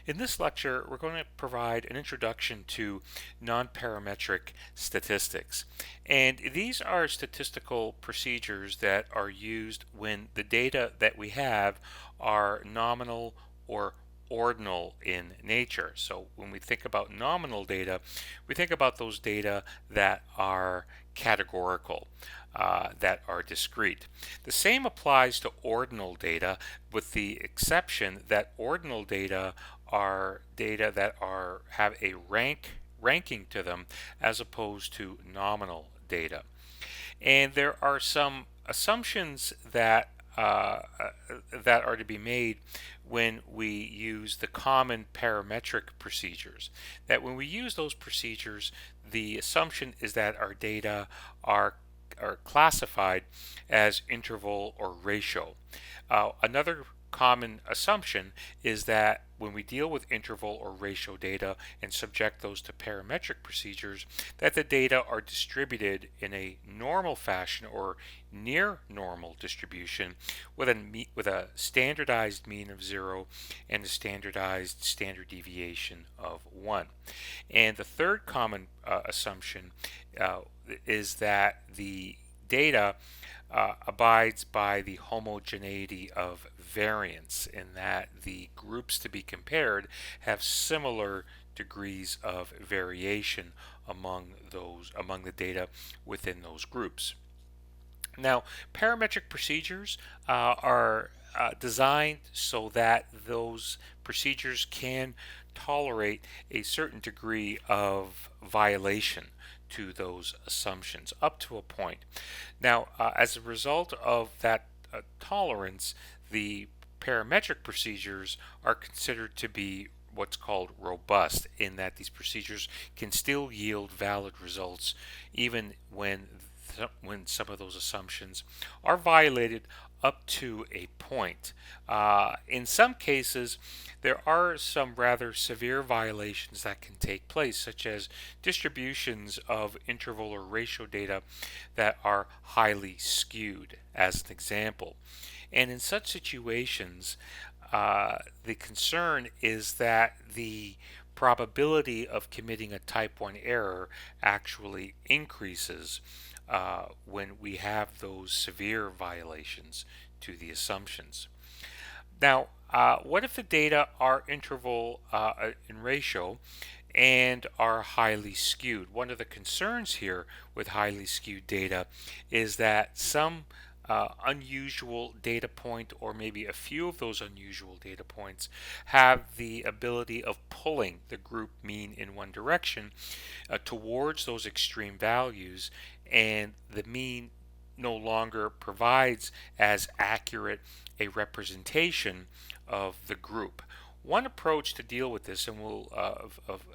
In this lecture, we're going to provide an introduction to non-parametric statistics. And these are statistical procedures that are used when the data that we have are nominal or ordinal in nature. So when we think about nominal data, we think about those data that are categorical, that are discrete. The same applies to ordinal data, with the exception that ordinal data are data that have a ranking to them as opposed to nominal data. And there are some assumptions that are to be made when we use the common parametric procedures. That when we use those procedures, the assumption is that our data are classified as interval or ratio. Another common assumption is that when we deal with interval or ratio data and subject those to parametric procedures, that the data are distributed in a normal fashion or near normal distribution with a standardized mean of 0 and a standardized standard deviation of 1. And the third common assumption is that the data abides by the homogeneity of variance, in that the groups to be compared have similar degrees of variation among the data within those groups. Now, parametric procedures are designed so that those procedures can tolerate a certain degree of violation to those assumptions up to a point. Now, as a result of that tolerance, the parametric procedures are considered to be what's called robust, in that these procedures can still yield valid results even when some of those assumptions are violated up to a point. In some cases, there are some rather severe violations that can take place, such as distributions of interval or ratio data that are highly skewed, as an example. And in such situations, the concern is that the probability of committing a type 1 error actually increases when we have those severe violations to the assumptions. Now, what if the data are interval in ratio and are highly skewed? One of the concerns here with highly skewed data is that some unusual data point, or maybe a few of those unusual data points, have the ability of pulling the group mean in one direction towards those extreme values, and the mean no longer provides as accurate a representation of the group. One approach to deal with this, and we'll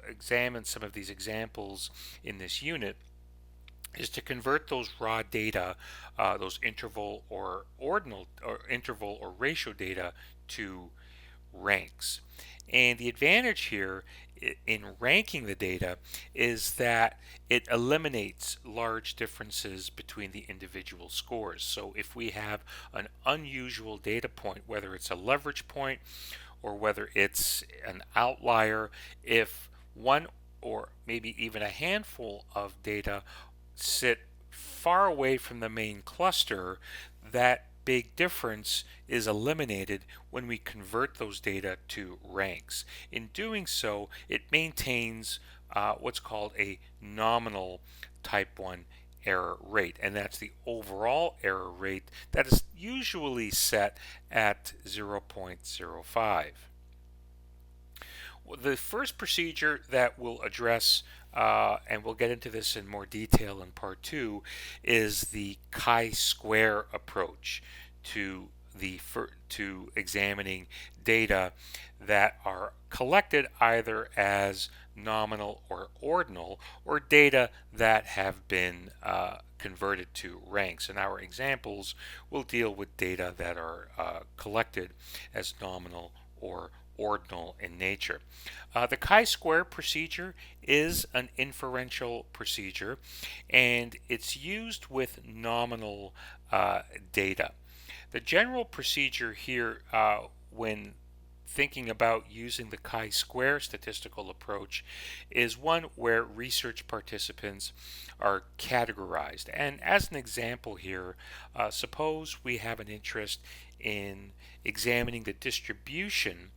examine some of these examples in this unit, is to convert those raw data, those interval or ordinal or interval or ratio data, to ranks. And the advantage here in ranking the data is that it eliminates large differences between the individual scores. So if we have an unusual data point, whether it's a leverage point or whether it's an outlier, if one or maybe even a handful of data sit far away from the main cluster, that big difference is eliminated when we convert those data to ranks. In doing so, it maintains what's called a nominal type 1 error rate, and that's the overall error rate that is usually set at 0.05. The first procedure that we'll address, and we'll get into this in more detail in part 2, is the chi-square approach to examining data that are collected either as nominal or ordinal, or data that have been converted to ranks. And our examples will deal with data that are collected as nominal or ordinal in nature. The chi-square procedure is an inferential procedure, and it's used with nominal data. The general procedure here, when thinking about using the chi-square statistical approach is one where research participants are categorized. And as an example here, suppose we have an interest in examining the distribution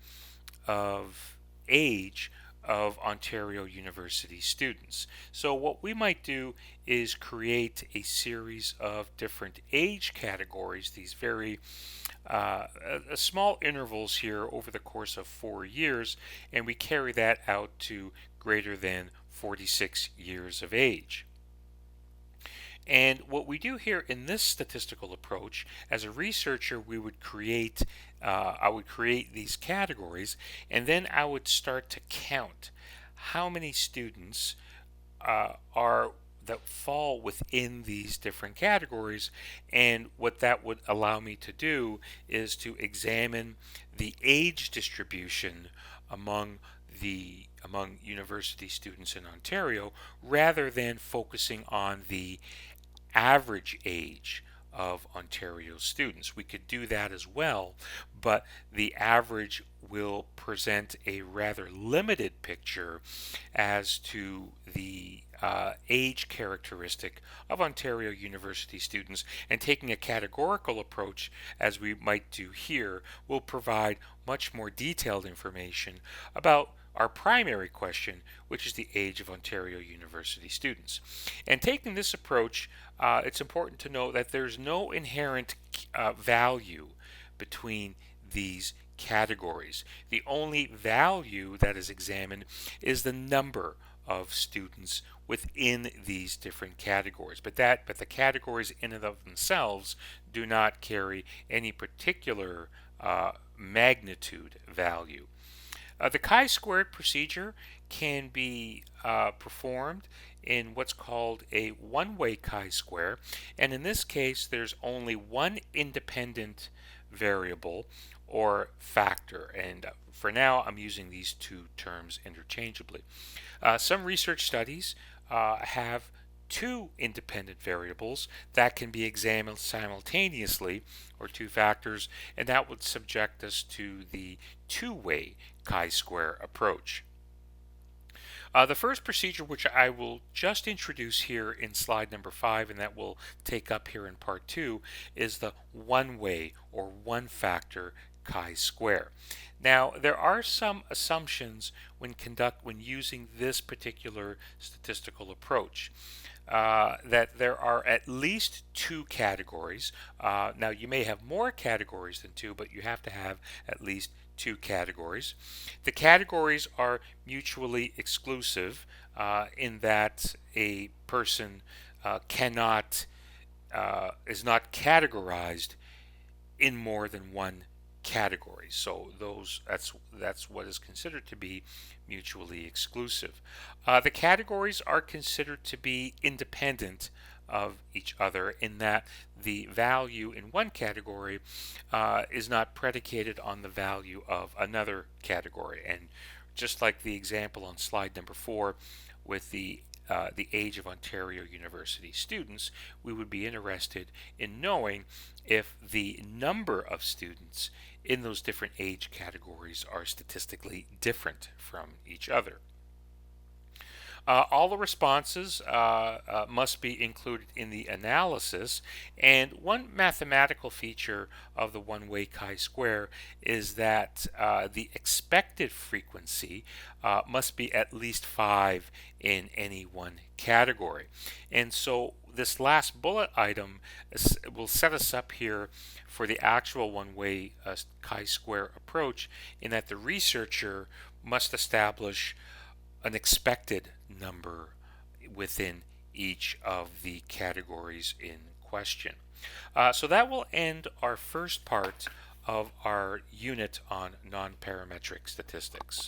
of age of Ontario University students. So what we might do is create a series of different age categories, these very small intervals here over the course of 4 years, and we carry that out to greater than 46 years of age. And what we do here in this statistical approach, as a researcher, I would create these categories, and then I would start to count how many students are that fall within these different categories. And what that would allow me to do is to examine the age distribution among university students in Ontario, rather than focusing on the average age of Ontario students. We could do that as well, but the average will present a rather limited picture as to the age characteristic of Ontario University students, and taking a categorical approach, as we might do here, will provide much more detailed information about our primary question, which is the age of Ontario University students. And taking this approach, it's important to note that there's no inherent value between these categories. The only value that is examined is the number of students within these different categories, but the categories in and of themselves do not carry any particular magnitude value. The chi-squared procedure can be performed in what's called a one-way chi-square, and in this case there's only one independent variable or factor, and for now I'm using these two terms interchangeably. Some research studies have two independent variables that can be examined simultaneously, or two factors, and that would subject us to the two-way chi-square approach. The first procedure, which I will just introduce here in slide number 5, and that we'll take up here in part 2, is the one-way or one-factor chi-square. Now, there are some assumptions when using this particular statistical approach. That there are at least two categories. Now, you may have more categories than two, but you have to have at least two categories. The categories are mutually exclusive in that a person is not categorized in more than one category. So that's what is considered to be mutually exclusive. The categories are considered to be independent of each other, in that the value in one category is not predicated on the value of another category. And just like the example on slide number 4 with the age of Ontario University students, we would be interested in knowing if the number of students in those different age categories are statistically different from each other. All the responses must be included in the analysis, and one mathematical feature of the one-way chi-square is that the expected frequency must be at least 5 in any one category. And so this last bullet item will set us up here for the actual one-way chi-square approach, in that the researcher must establish an expected number within each of the categories in question. So that will end our first part of our unit on non-parametric statistics.